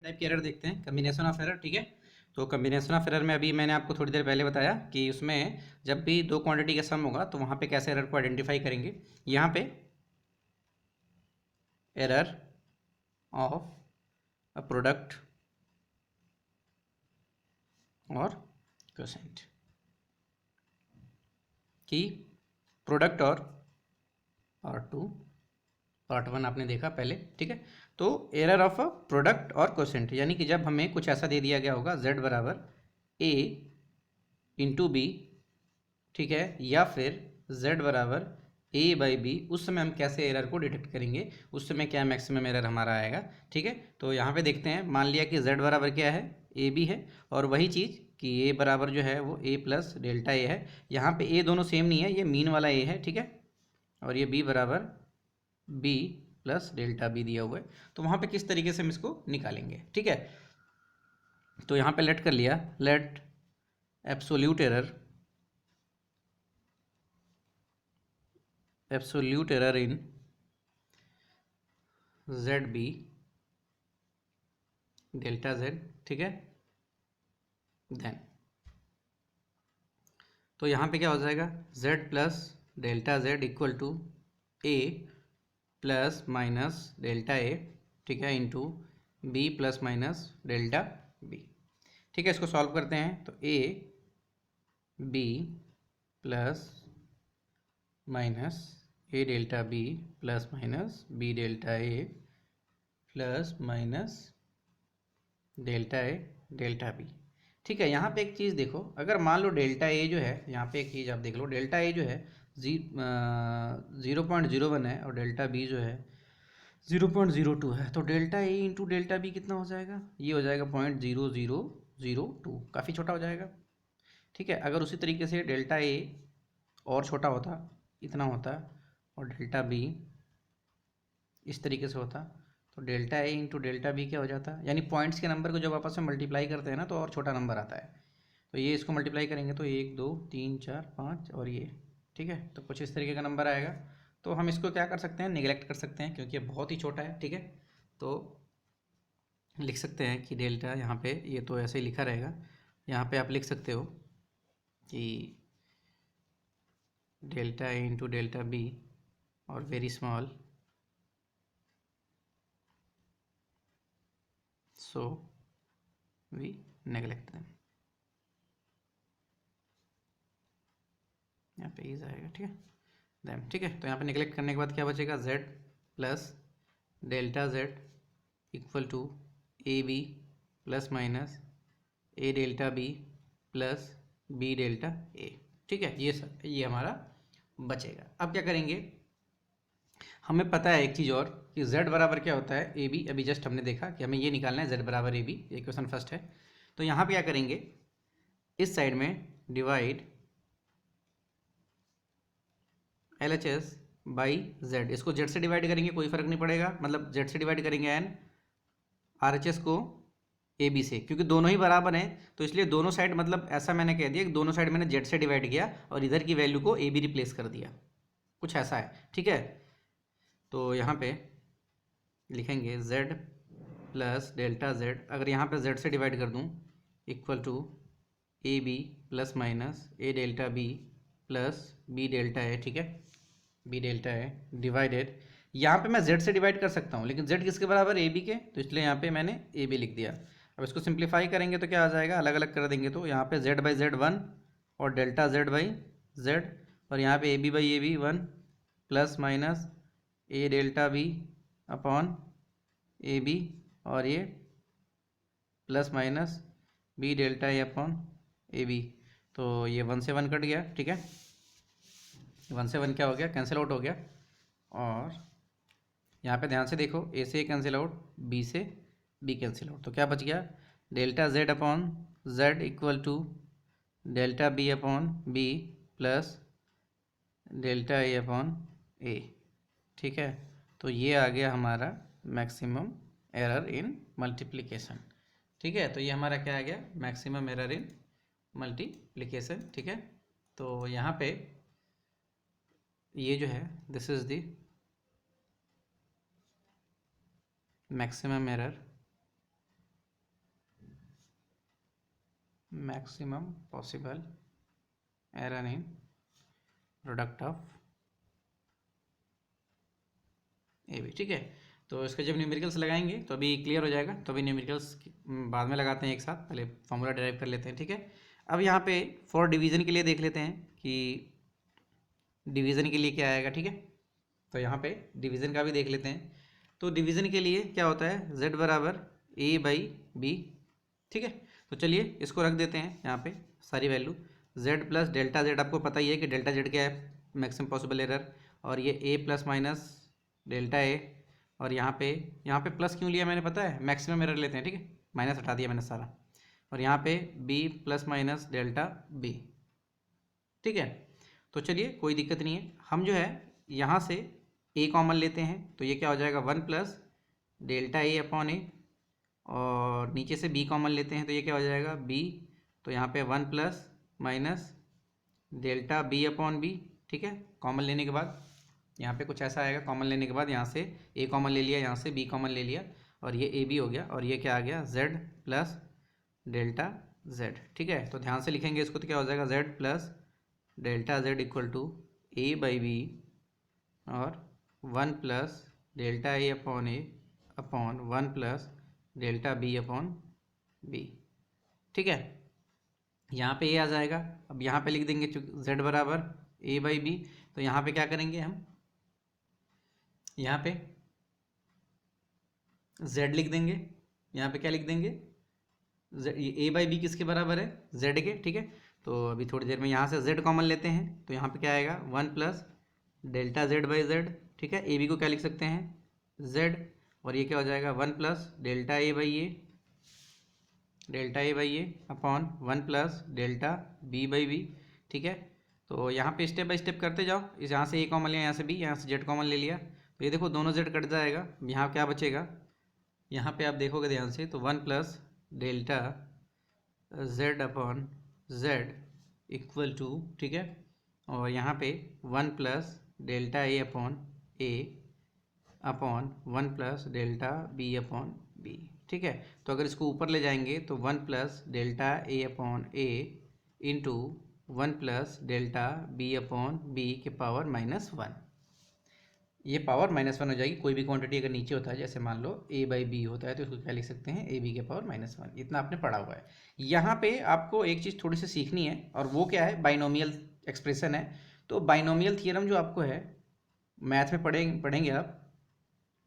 Type की error देखते हैं, कम्बिनेशन ऑफ एरर। ठीक है, तो कम्बिनेशन ऑफ एरर में अभी मैंने आपको थोड़ी देर पहले बताया कि उसमें जब भी दो क्वांटिटी का सम होगा तो वहाँ पे कैसे एरर को आइडेंटिफाई करेंगे। यहाँ पे एरर ऑफ अ प्रोडक्ट और क्वोशेंट की प्रोडक्ट और पार्ट वन आपने देखा पहले। ठीक है, तो एरर ऑफ अ प्रोडक्ट और क्वोशेंट यानी कि जब हमें कुछ ऐसा दे दिया गया होगा z बराबर a इंटू बी, ठीक है, या फिर z बराबर a बाई बी, उस समय हम कैसे एरर को डिटेक्ट करेंगे, उस समय क्या मैक्सिमम एरर हमारा आएगा। ठीक है, तो यहाँ पे देखते हैं, मान लिया कि z बराबर क्या है, ए बी है, और वही चीज़ कि a बराबर जो है वो a प्लस डेल्टा ए है। यहाँ पे a दोनों सेम नहीं है, ये मीन वाला a है। ठीक है, और ये b बराबर b प्लस डेल्टा b दिया हुआ है। तो वहाँ पे किस तरीके से हम इसको निकालेंगे। ठीक है, तो यहाँ पे लेट कर लिया, let absolute error in Z B delta Z. ठीक है, देन तो यहाँ पे क्या हो जाएगा, z plus delta Z equal to A plus minus delta A, ठीक है, into B plus minus delta B. ठीक है, इसको सॉल्व करते हैं तो A B plus minus A delta B plus minus B delta A plus minus delta A delta B. ठीक है, यहाँ पे एक चीज़ देखो, अगर मान लो डेल्टा ए जो है, यहाँ पे एक चीज़ आप देख लो, डेल्टा ए जो है 0.01 है और डेल्टा बी जो है 0.02 है, तो delta A into delta B कितना हो जाएगा, ये हो जाएगा 0.0002, काफ़ी छोटा हो जाएगा। ठीक है, अगर उसी तरीके से डेल्टा ए और छोटा होता, इतना होता, और डेल्टा बी इस तरीके से होता, तो delta A into delta B क्या हो जाता है, यानी पॉइंट्स के नंबर को जब आपस में मल्टीप्लाई करते हैं ना तो और छोटा नंबर आता है। तो ये इसको मल्टीप्लाई करेंगे तो 1 2 3 4 5 और ये, ठीक है, तो कुछ इस तरीके का नंबर आएगा। तो हम इसको क्या कर सकते हैं, निगलेक्ट कर सकते हैं क्योंकि ये बहुत ही छोटा है। ठीक है, तो लिख सकते हैं कि डेल्टा, यहाँ पे ये तो ऐसे ही लिखा रहेगा, यहाँ पे आप लिख सकते हो कि delta A into delta B और very small, so we neglect them। यहाँ पे इज आएगा, ठीक है, देन ठीक है, तो यहाँ पे निगलेक्ट करने के बाद क्या बचेगा, z plus delta z equal to A B plus minus A delta B plus B delta A. ठीक है, ये हमारा बचेगा। अब क्या करेंगे, हमें पता है एक चीज़ और कि z बराबर क्या होता है, ए बी, अभी जस्ट हमने देखा कि हमें ये निकालना है z बराबर ए बी, ये क्वेश्चन फर्स्ट है। तो यहाँ पे क्या करेंगे, इस साइड में divide L H S by Z, इसको जेड से डिवाइड करेंगे कोई फर्क नहीं पड़ेगा, मतलब जेड से डिवाइड करेंगे एन, आर एच एस को ए बी से, क्योंकि दोनों ही बराबर हैं तो इसलिए दोनों साइड, मतलब ऐसा मैंने कह दिया कि दोनों साइड मैंने जेड से डिवाइड किया और इधर की वैल्यू को ए बी रिप्लेस कर दिया, कुछ ऐसा है। ठीक है, तो यहाँ पे लिखेंगे z प्लस डेल्टा z, अगर यहाँ पे z से डिवाइड कर दूँ, equal to A B plus minus A delta B plus B delta है। ठीक है, बी डेल्टा है डिवाइडेड, यहाँ पे मैं z से डिवाइड कर सकता हूँ लेकिन z किसके बराबर, ए बी के, तो इसलिए यहाँ पे मैंने ए बी लिख दिया। अब इसको सिंप्लीफाई करेंगे तो क्या आ जाएगा, अलग अलग कर देंगे तो यहाँ पे z बाई जेड 1 और डेल्टा z बाई z, और यहाँ पे A B 1 plus minus A delta B upon A B, और ये plus minus B delta A upon A B, तो ये 1 से 1 कट गया। ठीक है, 1 से 1 क्या हो गया, कैंसिल आउट हो गया, और यहाँ पे ध्यान से देखो, ए से कैंसिल आउट, बी से बी कैंसिल आउट, तो क्या बच गया, delta Z upon Z equal to delta B upon B plus delta A upon A. ठीक है, तो ये आ गया हमारा मैक्सिमम एरर इन मल्टीप्लिकेशन। ठीक है, तो ये हमारा क्या आ गया, मैक्सिमम एरर इन मल्टीप्लिकेशन। ठीक है, तो यहाँ पे ये जो है, this is the maximum error maximum possible error in product of A B. ठीक है, तो इसका जब न्यूमेरिकल्स लगाएंगे तो अभी क्लियर हो जाएगा। तो अभी न्यूमेरिकल्स बाद में लगाते हैं एक साथ, पहले फॉर्मूला डेराइव कर लेते हैं। ठीक है, अब यहाँ पे फॉर डिवीज़न के लिए देख लेते हैं कि डिवीज़न के लिए क्या आएगा। ठीक है, तो यहाँ पे डिवीज़न का भी देख लेते हैं। तो डिवीज़न के लिए क्या होता है, z बराबर a बाई बी। ठीक है, तो चलिए इसको रख देते हैं यहाँ पे सारी value. z plus delta z, आपको पता ही है कि डेल्टा z क्या है, मैक्सिमम पॉसिबल एरर, और ये a plus minus delta a, और यहाँ पे प्लस क्यों लिया मैंने पता है, मैक्सिमम एरर लेते हैं। ठीक है, माइनस हटा दिया मैंने सारा, और यहाँ पे b plus minus delta b। ठीक है, तो चलिए कोई दिक्कत नहीं है, हम जो है यहाँ से a कॉमन लेते हैं, तो ये क्या हो जाएगा 1 plus delta a upon a, और नीचे से b कॉमन लेते हैं तो ये क्या हो जाएगा b, तो यहाँ पे 1 plus minus delta b upon b। ठीक है, कॉमन लेने के बाद यहाँ पे कुछ ऐसा आएगा, कॉमन लेने के बाद यहाँ से a कॉमन ले लिया, यहाँ से b कॉमन ले लिया, और ये a b हो गया, और ये क्या आ गया z प्लस डेल्टा z। ठीक है, तो ध्यान से लिखेंगे इसको, तो क्या हो जाएगा z plus delta z equal to a by B, और 1 plus delta a upon 1 plus delta b upon b। ठीक है, यहाँ पे a आ जाएगा। अब यहाँ पे लिख देंगे z बराबर a बाई बी, तो यहाँ पे क्या करेंगे हम, यहाँ पे z लिख देंगे, यहाँ पे क्या लिख देंगे, a बाई बी किसके बराबर है, z के। ठीक है, तो अभी थोड़ी देर में यहाँ से z कॉमन लेते हैं, तो यहाँ पे क्या आएगा 1 plus delta z by z। ठीक है, ए बी को क्या लिख सकते हैं z, और ये क्या हो जाएगा 1 plus delta a by A upon 1 plus delta b by B. ठीक है, तो यहाँ पे स्टेप बाय स्टेप करते जाओ, इस यहाँ से a कॉमन लिया, यहाँ से b, यहाँ से z कॉमन ले लिया, तो ये देखो दोनों z कट जाएगा, यहाँ क्या बचेगा, यहाँ पे आप देखोगे ध्यान से, तो 1 plus delta z upon z equal to, ठीक है, और यहाँ पे 1 plus delta a upon 1 plus delta b upon b। ठीक है, तो अगर इसको ऊपर ले जाएंगे तो 1 plus delta a upon a into 1 plus delta b upon b के पावर -1, ये पावर -1 हो जाएगी। कोई भी क्वांटिटी अगर नीचे होता है, जैसे मान लो a बाई बी होता है, तो इसको क्या लिख सकते हैं a b के पावर -1। इतना आपने पढ़ा हुआ है। यहाँ पे आपको एक चीज़ थोड़ी सी सीखनी है, और वो क्या है, बाइनोमियल एक्सप्रेशन है। तो बाइनोमियल थियरम जो आपको है मैथ में पढ़ेंगे आप,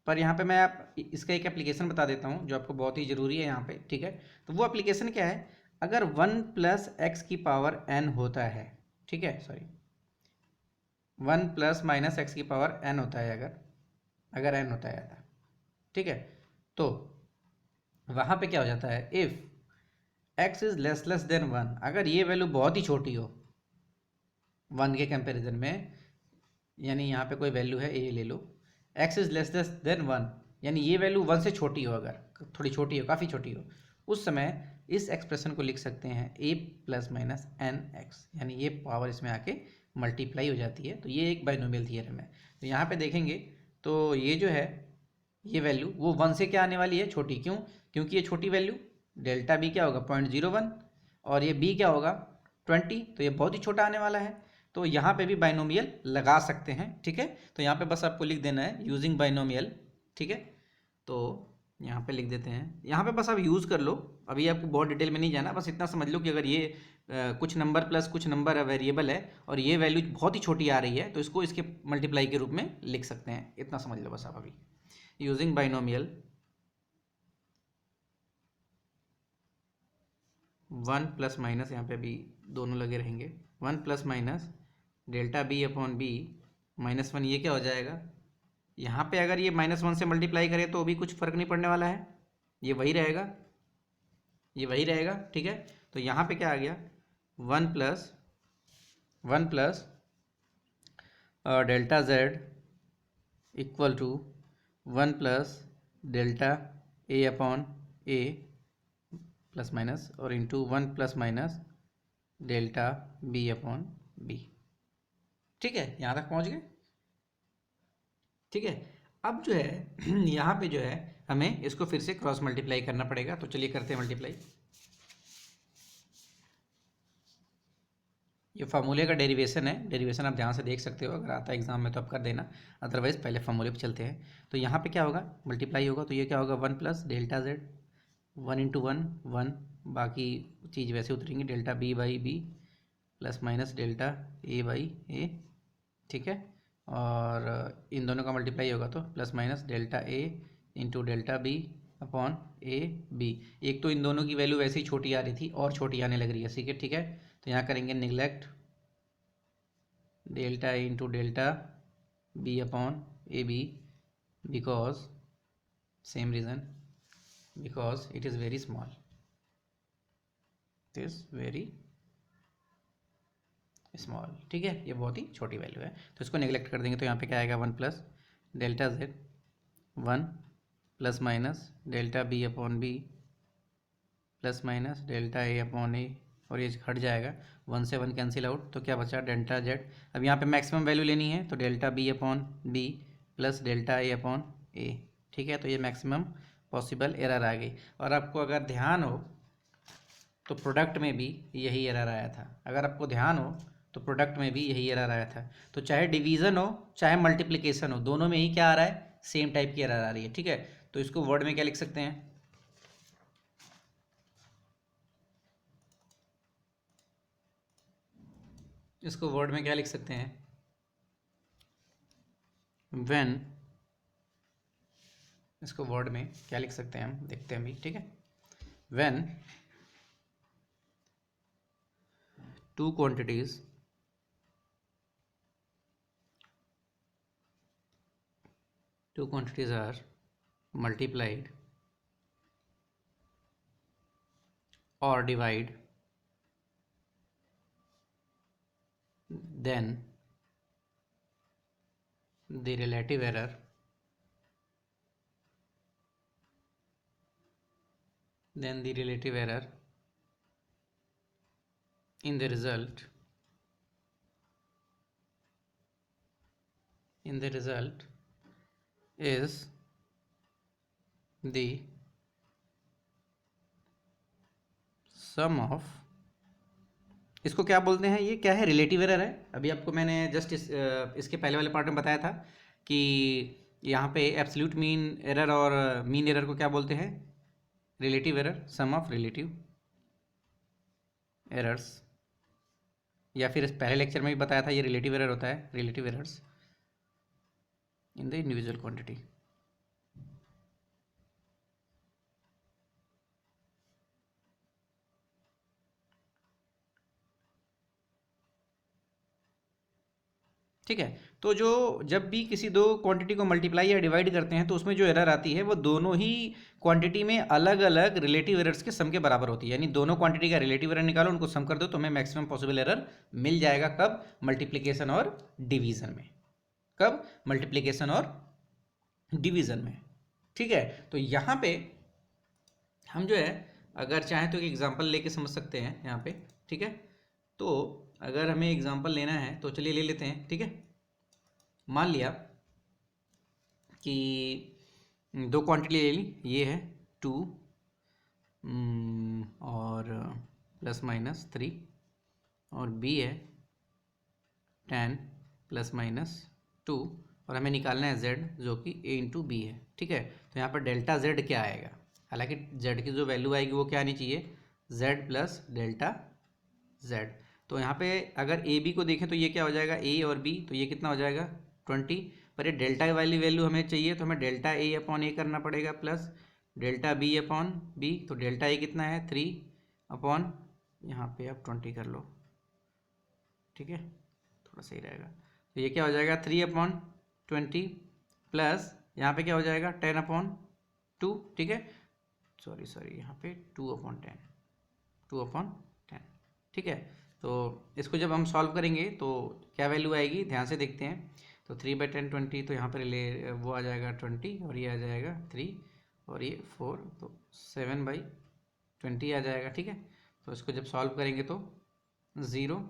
पर यहाँ पे मैं आप इसका एक एप्लीकेशन बता देता हूँ जो आपको बहुत ही ज़रूरी है यहाँ पे। ठीक है, तो वो एप्लीकेशन क्या है, अगर 1 प्लस एक्स की पावर n होता है, ठीक है, सॉरी 1 प्लस माइनस एक्स की पावर n होता है, अगर n होता है, ठीक है, तो वहाँ पे क्या हो जाता है, if x is less than 1, अगर ये वैल्यू बहुत ही छोटी हो 1 के कंपैरिजन में, यानी यहाँ पे कोई वैल्यू है a ले लो, x इज़ लेस देन 1, यानी ये वैल्यू 1 से छोटी हो, अगर थोड़ी छोटी हो, काफ़ी छोटी हो, उस समय इस एक्सप्रेशन को लिख सकते हैं a plus minus N X, यानी ये पावर इसमें आके मल्टीप्लाई हो जाती है। तो ये एक बाइनोमियल थियरम है। तो यहाँ पे देखेंगे तो ये जो है, ये वैल्यू वो 1 से क्या आने वाली है, छोटी। क्यों, क्योंकि ये छोटी वैल्यू डेल्टा b क्या होगा 0.01, और ये b क्या होगा 20, तो ये बहुत ही छोटा आने वाला है। तो यहाँ पे भी बाइनोमियल लगा सकते हैं। ठीक है, तो यहाँ पे बस आपको लिख देना है यूजिंग बाइनोमियल। ठीक है, तो यहाँ पे लिख देते हैं, यहाँ पे बस आप यूज़ कर लो, अभी आपको बहुत डिटेल में नहीं जाना, बस इतना समझ लो कि अगर ये कुछ नंबर प्लस कुछ नंबर वेरिएबल है और ये वैल्यू बहुत ही छोटी आ रही है, तो इसको इसके मल्टीप्लाई के रूप में लिख सकते हैं। इतना समझ लो बस आप अभी, यूजिंग बाइनोमियल 1 प्लस माइनस, यहाँ पे अभी दोनों लगे रहेंगे, 1 plus minus delta b upon b -1, ये क्या हो जाएगा, यहाँ पे अगर ये -1 से मल्टीप्लाई करें तो भी कुछ फ़र्क नहीं पड़ने वाला है, ये वही रहेगा, ये वही रहेगा। ठीक है, तो यहाँ पे क्या आ गया 1 plus delta z equal to 1 plus delta a upon a plus minus, और into 1 plus minus delta b upon b। ठीक है, यहाँ तक पहुँच गए। ठीक है, अब जो है यहाँ पे जो है हमें इसको फिर से क्रॉस मल्टीप्लाई करना पड़ेगा। तो चलिए करते हैं मल्टीप्लाई। ये फार्मूले का डेरिवेशन है, डेरिवेशन आप ध्यान से देख सकते हो, अगर आता है एग्जाम में तो आप कर देना, अदरवाइज पहले फार्मूले पे चलते हैं। तो यहाँ पे क्या होगा, मल्टीप्लाई होगा, तो ये क्या होगा 1 प्लस डेल्टा जेड, 1 इंटू 1 1, बाकी चीज़ वैसे उतरेंगी, delta B by B plus minus delta A by A, ठीक है। और इन दोनों का मल्टीप्लाई होगा तो plus minus delta A into delta B upon A B. एक तो इन दोनों की वैल्यू वैसे ही छोटी आ रही थी और छोटी आने लग रही है, ठीक है। तो यहाँ करेंगे neglect delta A into delta B upon A B, because same reason, because it is very small, it is very small, ठीक है, ये बहुत ही छोटी वैल्यू है। तो इसको नेगलेक्ट कर देंगे, तो यहाँ पे क्या आएगा 1 plus delta Z 1 plus minus delta B upon B plus minus delta A upon A, और ये हट जाएगा, 1 से 1 कैंसिल आउट, तो क्या बचा डेल्टा जेड। अब यहाँ पे मैक्सिमम वैल्यू लेनी है, तो delta B upon B plus delta A upon A, ठीक है। तो ये मैक्सिमम पॉसिबल एरर आ गई। और आपको अगर ध्यान हो तो प्रोडक्ट में भी यही एरर आया था, अगर आपको ध्यान हो तो प्रोडक्ट में भी यही एरर आया था। तो चाहे डिवीज़न हो चाहे मल्टीप्लिकेशन हो, दोनों में ही क्या आ रहा है, सेम टाइप की एरर आ रही है, ठीक है। तो इसको वर्ड में क्या लिख सकते हैं, इसको वर्ड में क्या लिख सकते हैं, व्हेन, इसको वर्ड में क्या लिख सकते हैं हम देखते हैं अभी, ठीक है। When two quantities are multiplied or divide, then the relative error in the result is the sum of, इसको क्या बोलते हैं, ये क्या है, रिलेटिव एरर है। अभी आपको मैंने जस्ट इसके पहले वाले पार्ट में बताया था कि यहाँ पे एब्सोल्यूट मीन एरर और मीन एरर को क्या बोलते हैं, relative error, sum of relative errors, या फिर इस पहले लेक्चर में भी बताया था ये रिलेटिव एरर होता है, relative errors in the individual quantity. ठीक है। तो जो जब भी किसी दो क्वांटिटी को मल्टीप्लाई या डिवाइड करते हैं तो उसमें जो एरर आती है वो दोनों ही क्वांटिटी में अलग अलग रिलेटिव एरर्स के सम के बराबर होती है। यानी दोनों क्वांटिटी का रिलेटिव एरर निकालो, उनको सम कर दो, तो हमें मैक्सिमम पॉसिबल एरर मिल जाएगा। कब, मल्टीप्लिकेशन और डिवीजन में। कब, मल्टीप्लिकेशन और डिवीजन में, ठीक है। तो यहाँ पे हम जो है अगर चाहें तो एक एग्जाम्पल लेके समझ सकते हैं यहाँ पे, ठीक है। तो अगर हमें एग्जाम्पल लेना है तो चलिए ले लेते हैं, ठीक है। मान लिया कि दो क्वांटिटी ले ली, ये है 2 और प्लस माइनस 3, और बी है 10 प्लस माइनस 2, और हमें निकालना है z जो कि a इंटू बी है, ठीक है। तो यहाँ पर डेल्टा z क्या आएगा, हालांकि z की जो वैल्यू आएगी वो क्या आनी चाहिए, z प्लस डेल्टा z। तो यहाँ पे अगर ए बी को देखें तो ये क्या हो जाएगा, a और b, तो ये कितना हो जाएगा 20, पर ये डेल्टा वाली वैल्यू हमें चाहिए तो हमें डेल्टा a अपॉन a करना पड़ेगा plus delta b upon b। तो डेल्टा a कितना है 3 अपॉन, यहाँ पे आप 20 कर लो, ठीक है, थोड़ा सही रहेगा। तो ये क्या हो जाएगा 3 अपॉन 20 प्लस यहाँ पे क्या हो जाएगा 10 अपॉन 2, ठीक है, सॉरी यहाँ पे 2 अपॉन 10, ठीक है। तो इसको जब हम सॉल्व करेंगे तो क्या वैल्यू आएगी, ध्यान से देखते हैं। तो 3/10 20, तो यहाँ पर ले वो आ जाएगा 20, और ये आ जाएगा 3, और ये 4, तो 7/20 आ जाएगा, ठीक है। तो इसको जब सॉल्व करेंगे तो 0,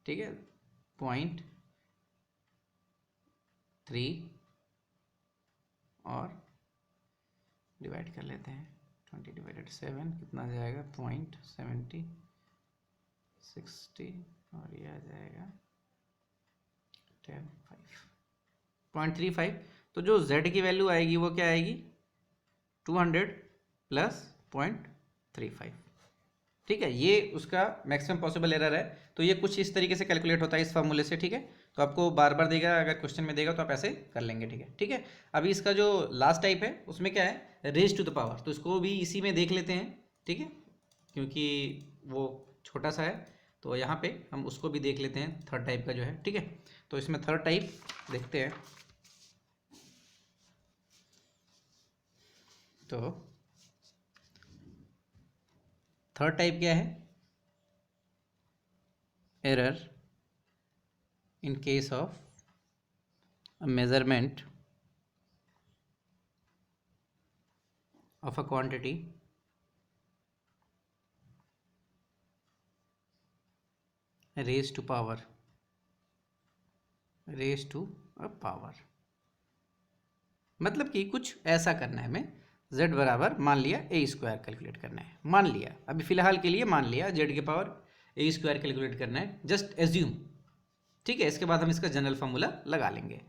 ठीक है, 0.3 और डिवाइड कर लेते हैं 20 डिवाइडेड 7 कितना आ जाएगा 0.7060, और ये आ जाएगा 0.35। तो जो z की वैल्यू आएगी वो क्या आएगी 200 प्लस 0.35। ठीक है, ये उसका मैक्सिमम पॉसिबल एरर है। तो ये कुछ इस तरीके से कैलकुलेट होता है इस फार्मूले से। ठीक है, तो आपको बार बार देगा, अगर क्वेश्चन में देगा तो आप ऐसे कर लेंगे। ठीक है, ठीक है। अभी इसका जो लास्ट टाइप है उसमें क्या है, रेज टू द पावर, तो इसको भी इसी में देख लेते हैं। ठीक है, क्योंकि वो छोटा सा है तो यहाँ पे हम उसको भी देख लेते हैं, थर्ड टाइप का जो है। ठीक है, तो इसमें थर्ड टाइप देखते हैं। तो थर्ड टाइप क्या है, error in case of measurement of a quantity raised to power मतलब कि कुछ ऐसा करना है हमें, z बराबर मान लिया a स्क्वायर कैलकुलेट करना है, मान लिया अभी फिलहाल के लिए मान लिया z के पावर a स्क्वायर कैलकुलेट करना है, जस्ट एज्यूम। ठीक है, इसके बाद हम इसका जनरल फार्मूला लगा लेंगे।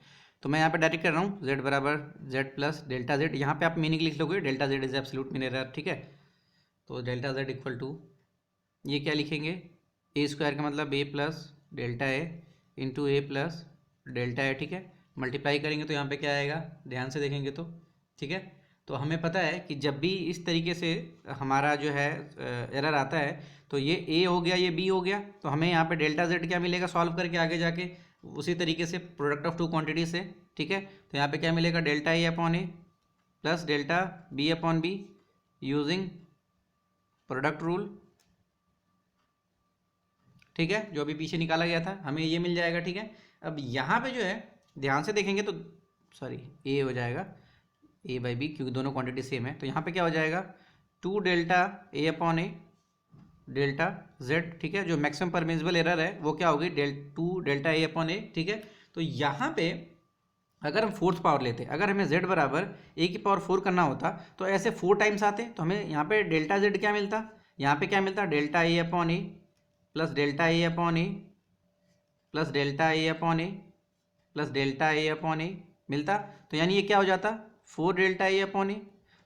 तो मैं यहाँ पे डायरेक्ट कर रहा हूँ z बराबर z प्लस डेल्टा z। यहाँ पे आप मीनिंग लिख लोगे, delta z is absolute mean error. ठीक है, तो डेल्टा z इक्वल टू ये क्या लिखेंगे, ए स्क्वायर का मतलब a plus delta A into A plus delta A. ठीक है, मल्टीप्लाई करेंगे तो यहाँ पे क्या आएगा, ध्यान से देखेंगे तो। ठीक है, तो हमें पता है कि जब भी इस तरीके से हमारा जो है एरर आता है तो ये a हो गया, ये b हो गया, तो हमें यहाँ पे डेल्टा z क्या मिलेगा सॉल्व करके आगे जाके उसी तरीके से प्रोडक्ट ऑफ टू क्वांटिटी से। ठीक है, तो यहाँ पे क्या मिलेगा, delta a upon A plus delta b upon be using product rule. ठीक है, जो अभी पीछे निकाला गया था हमें ये मिल जाएगा। ठीक है, अब यहाँ पे जो है ध्यान से देखेंगे तो सॉरी ए हो जाएगा ए बाई बी, क्योंकि दोनों क्वांटिटी सेम है। तो यहाँ पे क्या हो जाएगा 2 delta A upon A delta Z. ठीक है, जो मैक्सिमम परमिसिबल एरर है वो क्या होगी 2 डेल्टा ए अपॉन ए। ठीक है, तो यहाँ पे अगर हम फोर्थ पावर लेते, अगर हमें z बराबर ए की पावर 4 करना होता तो ऐसे 4 टाइम्स आते, तो हमें यहाँ पे डेल्टा z क्या मिलता, यहाँ पे क्या मिलता, delta A upon A plus delta A upon A plus delta A upon A plus delta A upon ए मिलता। तो यानी ये क्या हो जाता 4 डेल्टा ए अपॉन ए।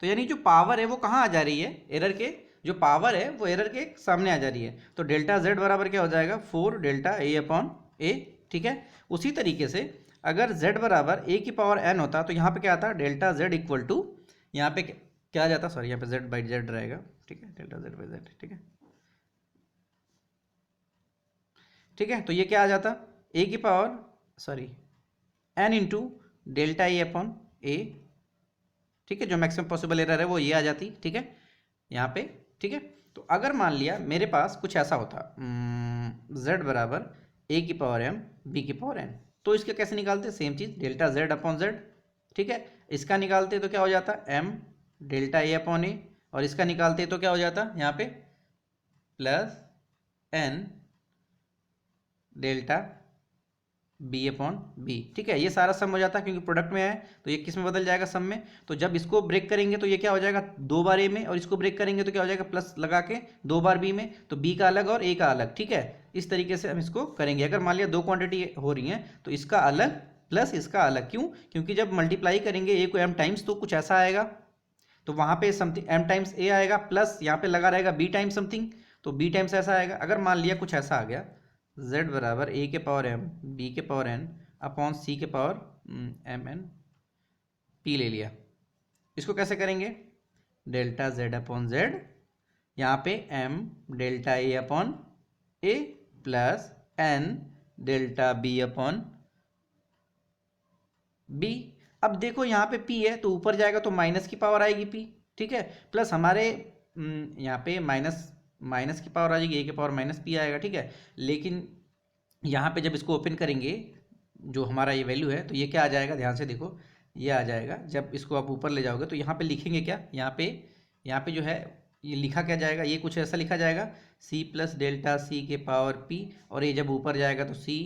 तो यानी जो पावर है वो कहाँ आ जा रही है, एरर के जो पावर है वो एरर के सामने आ जा रही है। तो डेल्टा z बराबर क्या हो जाएगा 4 डेल्टा ए अपॉन ए। ठीक है, उसी तरीके से अगर z बराबर a की पावर n होता तो यहाँ पे क्या आता डेल्टा z इक्वल टू, यहाँ पे क्या आ जाता, सॉरी यहाँ पे z बाई z रहेगा। ठीक है, डेल्टा z बाई z। ठीक है, ठीक है, तो ये क्या आ जाता a की power sorry n into delta A upon A. ठीक है, जो मैक्सिमम पॉसिबल एरर है वो ये आ जाती। ठीक है, यहाँ पे। ठीक है, तो अगर मान लिया मेरे पास कुछ ऐसा होता z बराबर a की पावर m b की पावर n, तो इसके कैसे निकालते, सेम चीज़ डेल्टा z अपॉन z। ठीक है, इसका निकालते तो क्या हो जाता m delta a upon a, और इसका निकालते तो क्या हो जाता यहाँ पे plus n delta B upon B. ठीक है, ये सारा सम हो जाता है क्योंकि प्रोडक्ट में है तो ये किस में बदल जाएगा, सम में। तो जब इसको ब्रेक करेंगे तो ये क्या हो जाएगा 2 बार ए में, और इसको ब्रेक करेंगे तो क्या हो जाएगा प्लस लगा के 2 बार बी में, तो बी का अलग और ए का अलग। ठीक है, इस तरीके से हम इसको करेंगे। अगर मान लिया 2 क्वांटिटी हो रही हैं तो इसका अलग प्लस इसका अलग, क्यों, क्योंकि जब मल्टीप्लाई करेंगे ए को एम टाइम्स तो कुछ ऐसा आएगा, तो वहाँ पे समथिंग एम टाइम्स ए आएगा प्लस यहाँ पे लगा रहेगा बी टाइम्स समथिंग, तो बी टाइम्स ऐसा आएगा। अगर मान लिया कुछ ऐसा आ गया z बराबर a के पावर m b के पावर n अपॉन c के पावर m n p ले लिया, इसको कैसे करेंगे डेल्टा z अपॉन z, यहाँ पे m delta a upon a plus n delta b upon b। अब देखो यहाँ पे p है तो ऊपर जाएगा तो माइनस की पावर आएगी p। ठीक है, प्लस हमारे यहाँ पे माइनस की पावर आ जाएगी, a के पावर माइनस p आएगा। ठीक है, लेकिन यहाँ पे जब इसको ओपन करेंगे जो हमारा ये वैल्यू है तो ये क्या आ जाएगा, ध्यान से देखो ये आ जाएगा। जब इसको आप ऊपर ले जाओगे तो यहाँ पे लिखेंगे क्या, यहाँ पे जो है ये लिखा क्या जाएगा, ये कुछ ऐसा लिखा जाएगा c प्लस डेल्टा c के पावर p, और ये जब ऊपर जाएगा तो c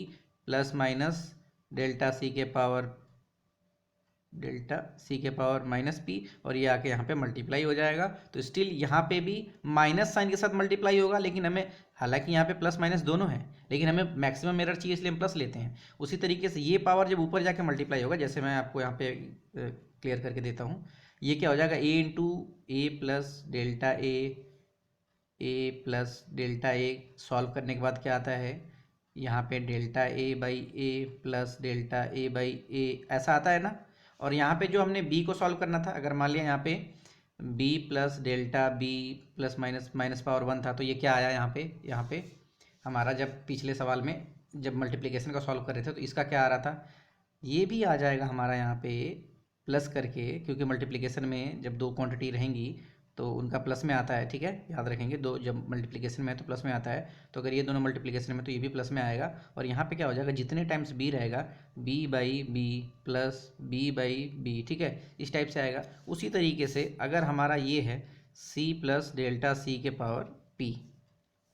plus minus delta c के पावर डेल्टा सी के पावर माइनस पी, और ये आके यहाँ पे मल्टीप्लाई हो जाएगा। तो स्टिल यहाँ पे भी माइनस साइन के साथ मल्टीप्लाई होगा, लेकिन हमें, हालांकि यहाँ पे प्लस माइनस दोनों है, लेकिन हमें मैक्सिमम एरर चाहिए इसलिए हम प्लस लेते हैं। उसी तरीके से ये पावर जब ऊपर जाके मल्टीप्लाई होगा, जैसे मैं आपको यहाँ पे क्लियर करके देता हूँ, ये क्या हो जाएगा, A into A plus delta A plus delta A, solve करने के बाद क्या आता है, यहाँ पे delta A by A plus delta A by A, ऐसा आता है ना। और यहाँ पे जो हमने b को सॉल्व करना था, अगर मान लिया यहाँ पे b plus delta b plus minus minus power 1 था, तो ये क्या आया यहाँ पे हमारा, जब पिछले सवाल में जब मल्टीप्लिकेशन का सॉल्व कर रहे थे तो इसका क्या आ रहा था, ये भी आ जाएगा हमारा यहाँ पे प्लस करके, क्योंकि मल्टीप्लिकेशन में जब दो क्वांटिटी रहेंगी तो उनका प्लस में आता है, ठीक है, याद रखेंगे, दो जब मल्टीप्लिकेशन में है तो प्लस में आता है। तो अगर ये दोनों मल्टीप्लिकेशन में तो ये भी प्लस में आएगा, और यहाँ पे क्या हो जाएगा, जितने टाइम्स b रहेगा b by B plus b by B, ठीक है, इस टाइप से आएगा। उसी तरीके से अगर हमारा ये है c प्लस डेल्टा सी के पावर p,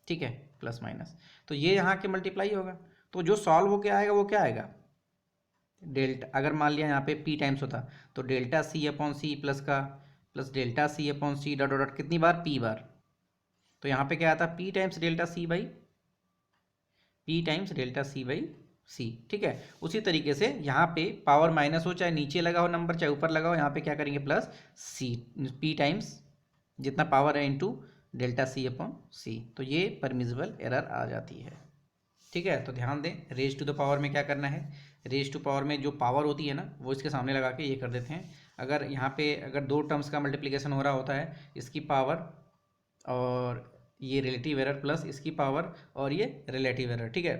ठीक है, प्लस माइनस, तो ये यहाँ के मल्टीप्लाई होगा। तो जो सॉल्व होके आएगा वो क्या आएगा, डेल्टा, अगर मान लिया यहाँ पे p टाइम्स होता तो delta C upon C plus का plus delta C upon C dot dot कितनी बार, p बार, तो यहाँ पे क्या आता है, p times delta C by C, ठीक है। उसी तरीके से यहाँ पे पावर माइनस हो, चाहे नीचे लगा हो नंबर चाहे ऊपर लगा हो, यहाँ पे क्या करेंगे, प्लस सी, p टाइम्स जितना पावर है इंटू डेल्टा सी अपॉन सी, तो ये परमिजिबल एरर आ जाती है, ठीक है। तो ध्यान दें, रेज टू द पावर में क्या करना है, रेज टू पावर में जो पावर होती है ना वो इसके सामने लगा के ये कर देते हैं। अगर यहाँ पे अगर दो टर्म्स का मल्टीप्लिकेशन हो रहा होता है, इसकी पावर और ये रिलेटिव एरर प्लस इसकी पावर और ये रिलेटिव एरर, ठीक है,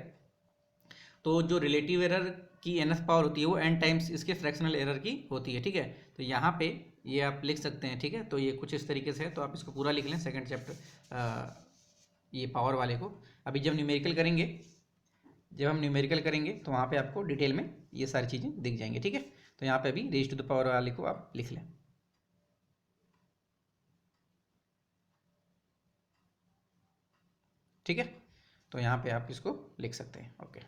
तो जो रिलेटिव एरर की nth पावर होती है वो n टाइम्स इसके फ्रैक्शनल एरर की होती है, ठीक है। तो यहाँ पे ये आप लिख सकते हैं, ठीक है, तो ये कुछ इस तरीके से है, तो आप इसको पूरा लिख लें सेकंड चैप्टर ये पावर वाले को। अभी जब न्यूमेरिकल करेंगे तो वहाँ पे आपको डिटेल में ये सारी चीज़ें दिख जाएंगी, ठीक है। तो यहाँ पे अभी रेज टू द पावर वाले को आप लिख लें, ठीक है। तो यहाँ पे आप इसको लिख सकते हैं, ओके।